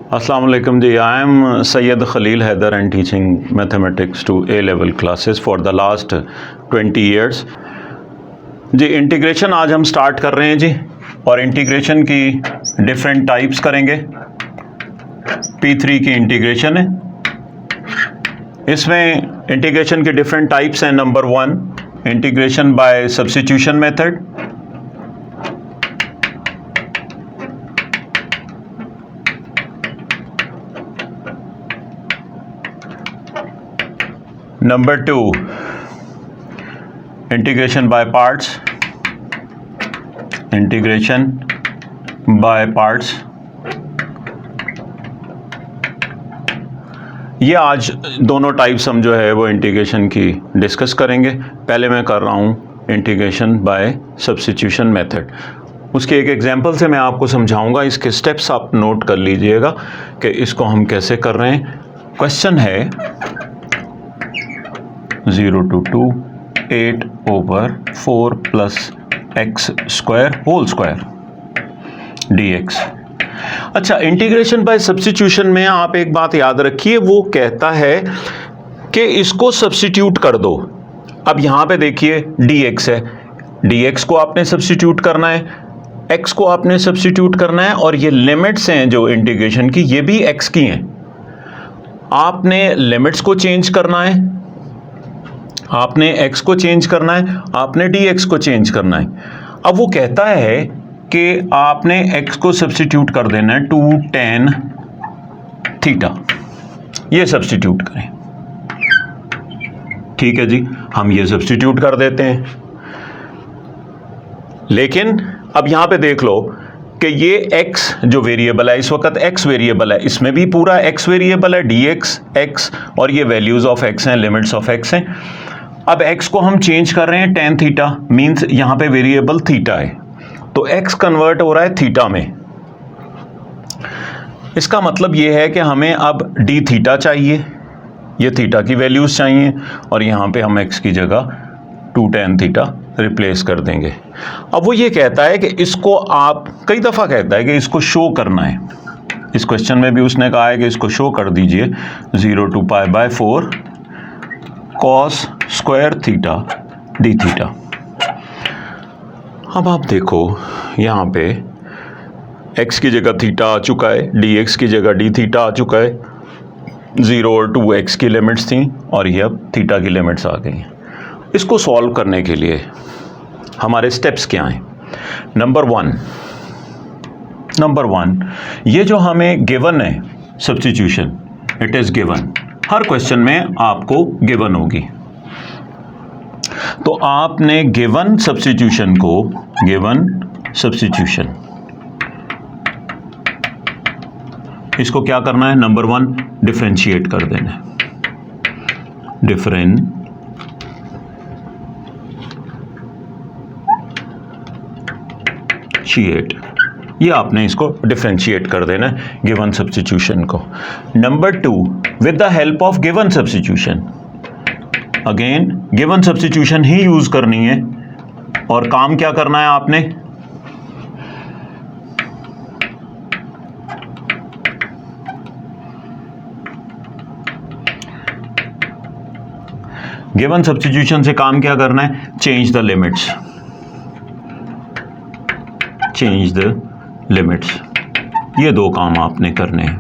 अस्सलाम वालेकुम जी, I am Syed Khalil Haider and teaching mathematics to A level classes for the last 20 years. जी integration आज हम स्टार्ट कर रहे हैं जी, और इंटीग्रेशन की डिफरेंट टाइप्स करेंगे। P3 की इंटीग्रेशन है, इसमें इंटीग्रेशन के डिफरेंट टाइप्स हैं। Number 1 integration by substitution method, number 2 integration by parts, integration by parts. ये आज दोनों टाइप्स हम जो है वो इंटीग्रेशन की डिस्कस करेंगे। पहले मैं कर रहा हूँ इंटीग्रेशन बाय सब्स्टिट्यूशन मेथड। उसके एक एग्जांपल से मैं आपको समझाऊंगा, इसके स्टेप्स आप नोट कर लीजिएगा कि इसको हम कैसे कर रहे हैं। क्वेश्चन है 0 to 2 8 over 4 plus x square whole square dx। अच्छा, इंटीग्रेशन बाय सब्स्टिट्यूशन में आप एक बात याद रखिए, वो कहता है कि इसको सब्स्टिट्यूट कर दो। अब यहां पे देखिए dx है, dx को आपने सब्स्टिट्यूट करना है, x को आपने सब्स्टिट्यूट करना है, और ये लिमिट्स हैं जो इंटीग्रेशन की, ये भी x की हैं। आपने लिमिट्स को चेंज करना है, आपने x को चेंज करना है, आपने dx को चेंज करना है। अब वो कहता है कि आपने x को सब्स्टिट्यूट कर देना है 2 tan थीटा, ये सब्स्टिट्यूट करें। ठीक है जी, हम ये सब्स्टिट्यूट कर देते हैं। लेकिन अब यहां पे देख लो कि ये x जो वेरिएबल है, इस वक्त x वेरिएबल है, इसमें भी पूरा x वेरिएबल है, dx x, और ये वैल्यूज ऑफ x हैं, लिमिट्स ऑफ x हैं। अब x को हम चेंज कर रहे हैं tan थीटा, मींस यहां पे वेरिएबल थीटा है, तो x कन्वर्ट हो रहा है थीटा में। इसका मतलब ये है कि हमें अब d थीटा चाहिए, ये थीटा की वैल्यूज चाहिए, और यहां पे हम x की जगह 2 tan थीटा रिप्लेस कर देंगे। अब वो ये कहता है कि इसको आप, कई दफ़ा कहता है कि इसको शो करना है। इस क्वेश्चन में भी उसने कहा है कि इसको शो कर दीजिए 0 to π/4 cos square theta d theta. अब आप देखो यहाँ पे x की जगह थीटा आ चुका है, dx की जगह d थीटा आ चुका है, 0 और 2x की लिमिट्स थी, और ये अब थीटा की लिमिट्स आ गई हैं। इसको सॉल्व करने के लिए हमारे स्टेप्स क्या हैं? नंबर वन, ये जो हमें गिवन है substitution, it is given, her question में आपको गिवन होगी। तो आपने गिवन सब्स्टिट्यूशन को, गिवन सब्स्टिट्यूशन, इसको क्या करना है? नंबर 1 डिफरेंशिएट कर देना है, डिफरेंशिएट, ये आपने इसको डिफरेंशिएट कर देना है गिवन सब्स्टिट्यूशन को। Number 2 with the help of given substitution, again given substitution he use करनी है, और काम क्या करना है आपने? गिवन सब्स्टिट्यूशन से काम क्या करना है? Change the limits, change the limits, ये दो काम आपने करने हैं।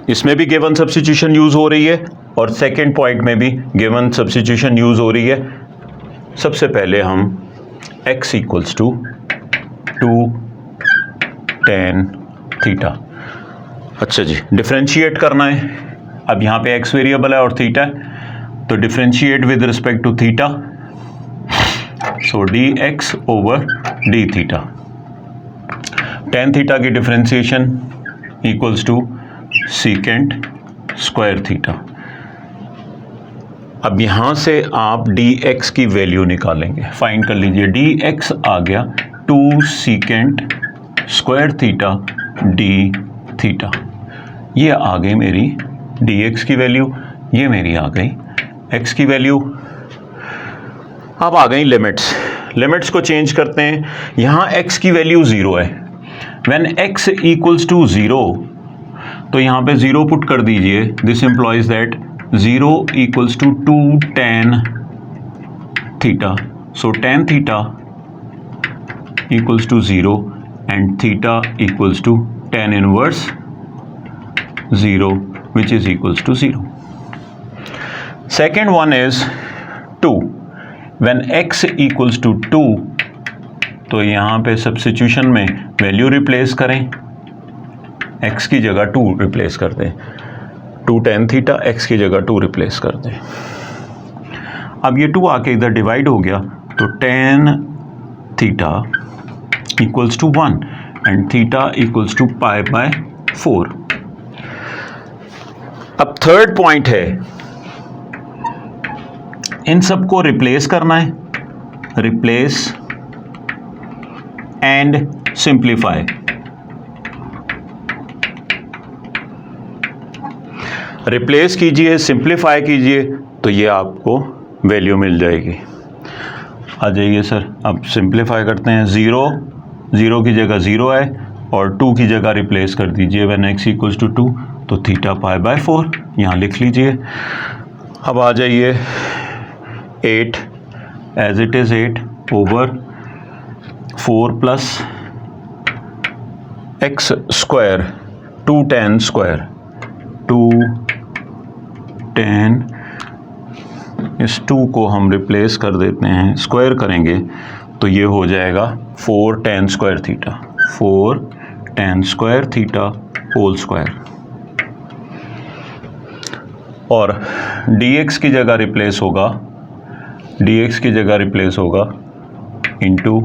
इसमें भी गिवन सब्स्टिट्यूशन यूज हो रही है, और सेकेंड पॉइंट में भी गिवन सब्स्टिट्यूशन यूज हो रही है। सबसे पहले हम x equals to 2 tan theta, अच्छा जी, डिफरेंशिएट करना है। अब यहाँ पे x वेरिएबल है और थीटा है, तो differentiate with respect to theta, so dx over d theta. tan theta की differentiation equals to secant square theta. अब यहां से आप dx की वैल्यू निकालेंगे, फाइंड कर लीजिए। dx आ गया 2 secant square theta d theta, ये आ गई मेरी dx की वैल्यू, ये मेरी आ गई x की वैल्यू। अब आ गई लिमिट्स, लिमिट्स को चेंज करते हैं। यहाँ x की वैल्यू 0 है, व्हेन x इक्वल्स टू 0, तो यहाँ पे 0 पुट कर दीजिए. This implies that 0 equals to 2 tan theta. So tan theta equals to 0 and theta equals to tan inverse 0 which is equals to 0. Second one is 2. When x equals to 2, तो यहाँ पे substitution में value replace करें, x की जगह 2 replace कर दें. 2 tan theta x की जगह 2 रिप्लेस कर दें. अब ये 2 आके इधर डिवाइड हो गया, तो tan theta equals to 1 and theta equals to pi by 4. अब थर्ड पॉइंट है, इन सबको रिप्लेस करना है. Replace and simplify. रिप्लेस कीजिए, सिंप्लीफाई कीजिए, तो ये आपको वैल्यू मिल जाएगी. आ जाइए सर, अब सिंप्लीफाई करते हैं. 0 की जगह 0 है और 2 की जगह रिप्लेस कर दीजिए. व्हेन x इक्वल्स टू 2, तो थीटा पाई बाय 4 यहाँ लिख लीजिए. अब आ जाइए 8 as it is 8 over 4 plus x square 2 tan square 2 tan. इस 2 को हम रिप्लेस कर देते हैं, स्क्वायर करेंगे तो ये हो जाएगा 4 tan square theta. 4 tan square theta whole square. और dx की जगह रिप्लेस होगा, dx की जगह रिप्लेस होगा into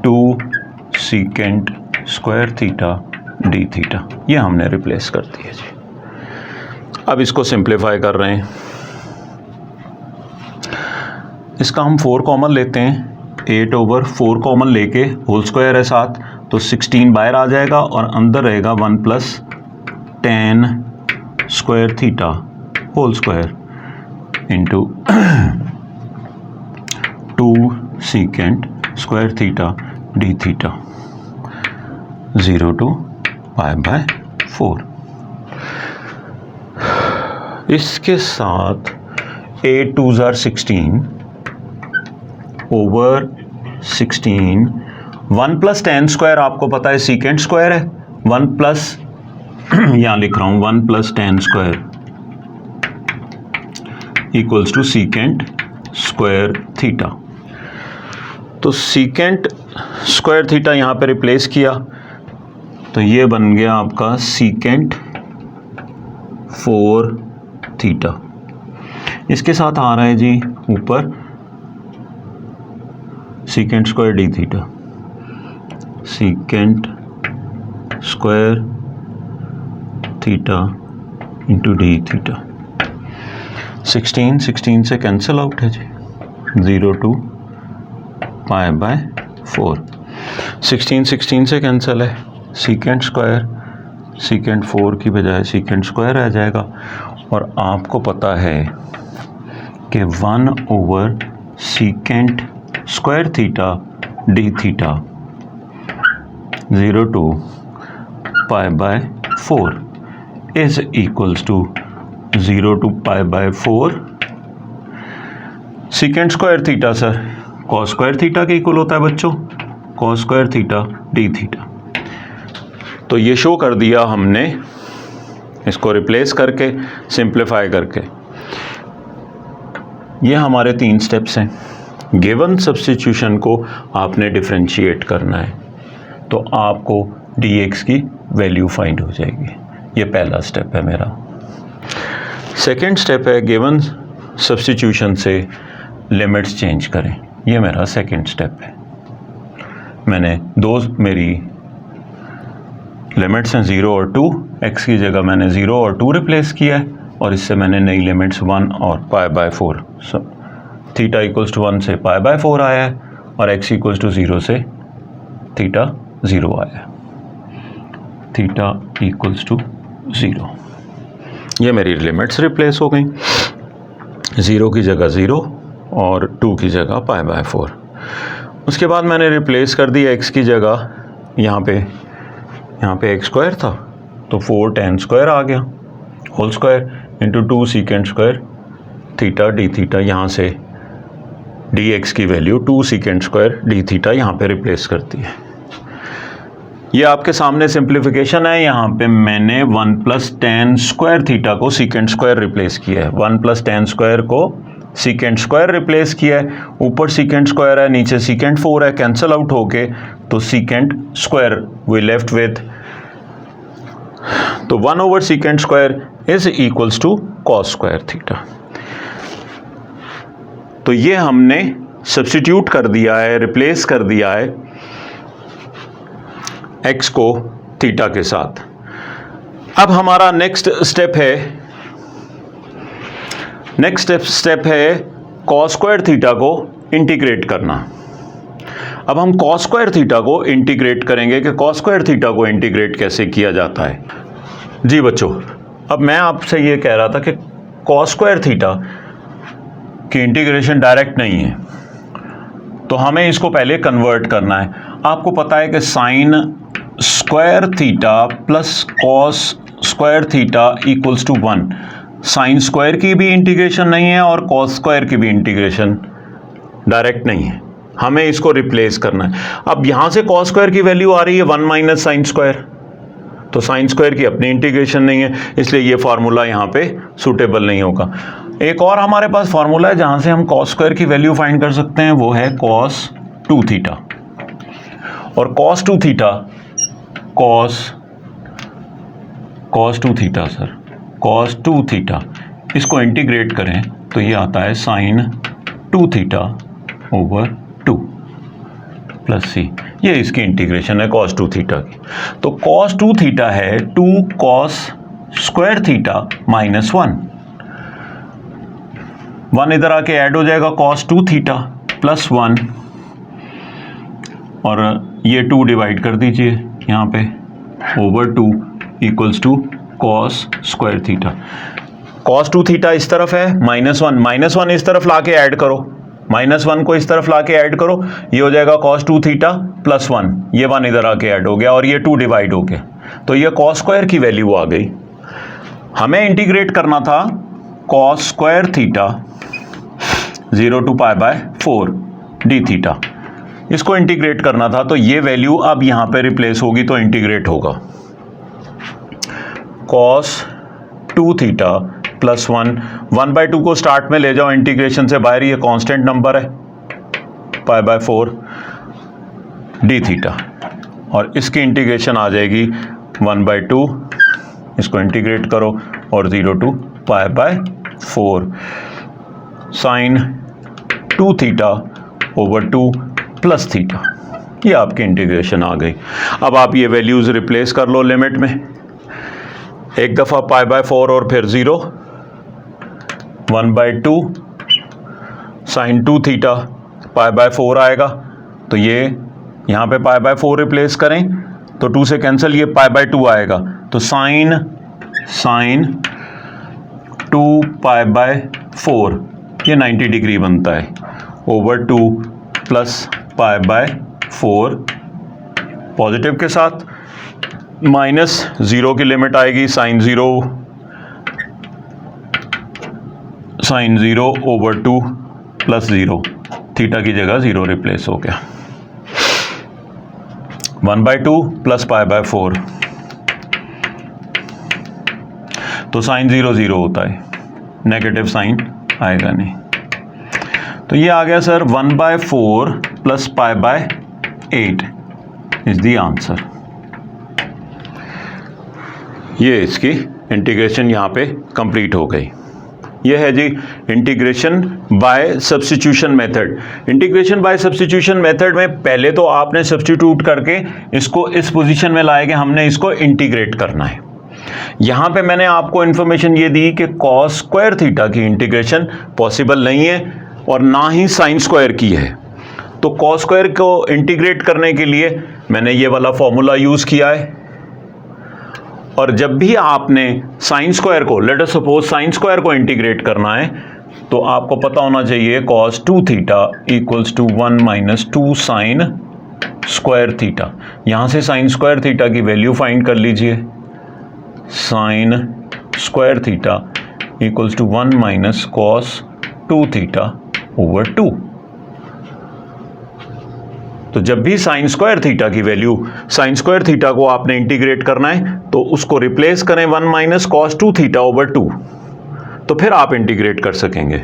2 secant square theta d theta. ये हमने रिप्लेस कर दिया जी. अब इसको सिंप्लीफाई कर रहे हैं. इसका हम 4 कॉमन लेते हैं. 8 ओवर 4 कॉमन लेके होल स्क्वायर है 7, तो 16 बाहर आ जाएगा और अंदर रहेगा 1 plus tan square theta whole square into 2 secant square theta d theta 0 to pi by 4. इसके साथ 8 2s are 16 over 16. 1 plus tan square आपको पता है सीकेंट स्क्वायर है. 1 प्लस यहाँ लिख रहा हूँ 1 plus tan square equals to secant square theta. तो सीकेंट स्क्वायर थीटा यहाँ पे रिप्लेस किया, तो ये बन गया आपका सीकेंट 4 थीटा. इसके साथ आ रहा है जी ऊपर secant square d theta. Secant square theta into D theta. 16 से कैंसिल आउट है जी. 0 to पाई बाय 4. 16 से कैंसिल है. सीकेंट स्क्वायर सीकेंट 4 की बजाय सीकेंट स्क्वायर आ जाएगा. और आपको पता है कि 1 over secant square theta d theta 0 to pi by 4 is equals to 0 to pi by 4 secant square theta sir cos square theta के इक्वल होता है बच्चों. Cos square theta d theta. तो ये शो कर दिया हमने इसको रिप्लेस करके, सिंप्लीफाई करके. ये हमारे 3 स्टेप्स हैं. गिवन सब्स्टिट्यूशन को आपने डिफरेंशिएट करना है तो आपको dx की वैल्यू फाइंड हो जाएगी. ये पहला स्टेप है मेरा. सेकेंड स्टेप है गिवन सब्स्टिट्यूशन से लिमिट्स चेंज करें. ये मेरा सेकेंड स्टेप है. मैंने मेरी लिमिट्स हैं 0 और 2. x की जगह मैंने 0 और 2 रिप्लेस किया है और इससे मैंने नई लिमिट्स 1 और pi by 4. Theta equals to 1 से पाई बाय 4 आया है और x इक्वल्स टू 0 से थीटा 0 आया है. Theta equals to 0. ये मेरी लिमिट्स रिप्लेस हो गई. 0 की जगह 0 और 2 की जगह पाई बाय 4. उसके बाद मैंने रिप्लेस कर दी x की जगह यहाँ पे यहाँ पे एक्स स्क्वायर था तो 4 tan स्क्वायर आ गया whole square into 2 secant square theta d theta, यहाँ से डी एक्स की value 2 secant square d theta यहाँ पे रिप्लेस करती है। ये आपके सामने सिंप्लीफिकेशन है। यहाँ पे मैंने 1 प्लस tan स्क्वायर थीटा को सीकेंट स्क्वायर रिप्लेस किया है, 1 प्लस tan स्क्वायर को सीकेंट स्क्वायर रिप्लेस किया है। ऊपर सीकेंट स्क्वायर है, नीचे सीकेंट 4 है, कैंसिल आउट होके तो secant square we left with, तो 1 over secant square is equals to cos square theta. तो ये हमने सब्स्टिट्यूट कर दिया है, रिप्लेस कर दिया है x को थीटा के साथ। अब हमारा नेक्स्ट स्टेप है कॉस स्क्वायर थीटा को इंटीग्रेट करना। अब हम कॉस स्क्वायर थीटा को इंटीग्रेट करेंगे कि कॉस स्क्वायर थीटा को इंटीग्रेट कैसे किया जाता है। जी बच्चों, अब मैं आपसे ये कह रहा था कि कॉस स्क्वायर थीटा की इंटीग्रेशन डायरेक्ट नहीं है, तो हमें इसको पहले कन्वर्ट करना है। आपको पता है कि sine square theta plus cos square theta equals to 1। Sine square की भी इंटीग्रेशन नहीं है और कॉस स्क्वायर की भी इंटीग्रेशन डायरेक्ट नहीं है, हमें इसको रिप्लेस करना है। अब यहाँ से कॉस स्क्वायर की वैल्यू आ रही है 1 माइनस साइन स्क्वायर, तो साइन स्क्वायर की अपनी इंटीग्रेशन नहीं है, इसलिए ये फार्मूला यहाँ पे सूटेबल नहीं होगा। एक और हमारे पास फार्मूला है जहाँ से हम कॉस स्क्वायर की वैल्यू फाइंड कर सकते हैं, वो है कॉस 2 थीटा। और cos 2 theta cos 2 theta sir, cos 2 theta इसको इंटीग्रेट करें तो ये आता है साइन 2 थीटा ओवर 2 प्लस सी, ये इसकी इंटीग्रेशन है कॉस 2 थीटा की। तो कॉस 2 थीटा है 2 कॉस स्क्वायर थीटा माइनस 1 इधर आके ऐड हो जाएगा कॉस 2 थीटा प्लस 1, और ये 2 डिवाइड कर दीजिए यहाँ पे over 2 equals to cos square theta. Cos 2 theta इस तरफ है, माइनस वन इस तरफ ला के ऐड करो, -1 को इस तरफ ला के ऐड करो, ये हो जाएगा cos 2 थीटा प्लस 1, ये 1 इधर आके ऐड हो गया और ये 2 डिवाइड हो गया, तो ये cos स्क्वायर की वैल्यू आ गई। हमें इंटीग्रेट करना था cos square theta 0 to pi by 4 d theta, इसको इंटीग्रेट करना था, तो ये वैल्यू अब यहां पे रिप्लेस होगी तो इंटीग्रेट होगा cos 2 थीटा प्लस 1/2 को स्टार्ट में ले जाओ इंटीग्रेशन से बाहर, ये कांस्टेंट नंबर है पाई बाय 4 डी थीटा, और इसकी इंटीग्रेशन आ जाएगी 1/2, इसको इंटीग्रेट करो और 0 to pi by 4 sine 2 theta over 2 plus theta, ये आपकी इंटीग्रेशन आ गई। अब आप ये वैल्यूज रिप्लेस कर लो लिमिट में, एक दफ़ा पाई बाय 4 और फिर 0, 1/2 साइन 2 थीटा पाई बाय 4 आएगा, तो ये यहाँ पे पाई बाय 4 रिप्लेस करें तो 2 से कैंसिल, ये पाई बाय 2 आएगा, तो साइन 2 पाई बाय 4 ये 90 डिग्री बनता है over 2 plus pi by 4 positive के साथ, -0 की लिमिट आएगी साइन 0 ओवर 2 प्लस 0, थीटा की जगह 0 रिप्लेस हो गया, 1/2 प्लस पाई बाय 4, तो साइन 0 0 होता है, नेगेटिव साइन आएगा नहीं, तो ये आ गया sir 1/4 plus pi by 8 is the answer. ये इसकी इंटीग्रेशन यहाँ पे कंप्लीट हो गई। ये है जी integration by substitution method. Integration by substitution method में पहले तो आपने सब्स्टिट्यूट करके इसको इस पोजीशन में लाया कि हमने इसको इंटीग्रेट करना है। यहाँ पे मैंने आपको इन्फॉर्मेशन ये दी कि कॉस स्क्वायर थीटा की इंटीग्रेशन पॉसिबल नहीं है और ना ही साइन स्क्वायर की है, तो कॉस स्क्वायर को इंटीग्रेट करने के लिए मैंने ये वाला फॉर्मूला यूज़ किया है। और जब भी आपने साइन स्क्वायर को, let us suppose sine square को इंटीग्रेट करना है, तो आपको पता होना चाहिए cos 2 theta equals to 1 - 2 sine square theta, यहां से साइन स्क्वायर थीटा की वैल्यू फाइंड कर लीजिए। Sine square theta equals to 1 minus cos 2 theta over 2। तो जब भी साइन स्क्वायर थीटा की वैल्यू, साइन स्क्वायर थीटा को आपने इंटीग्रेट करना है तो उसको रिप्लेस करें 1 माइनस कॉस 2 थीटा ओवर 2, तो फिर आप इंटीग्रेट कर सकेंगे।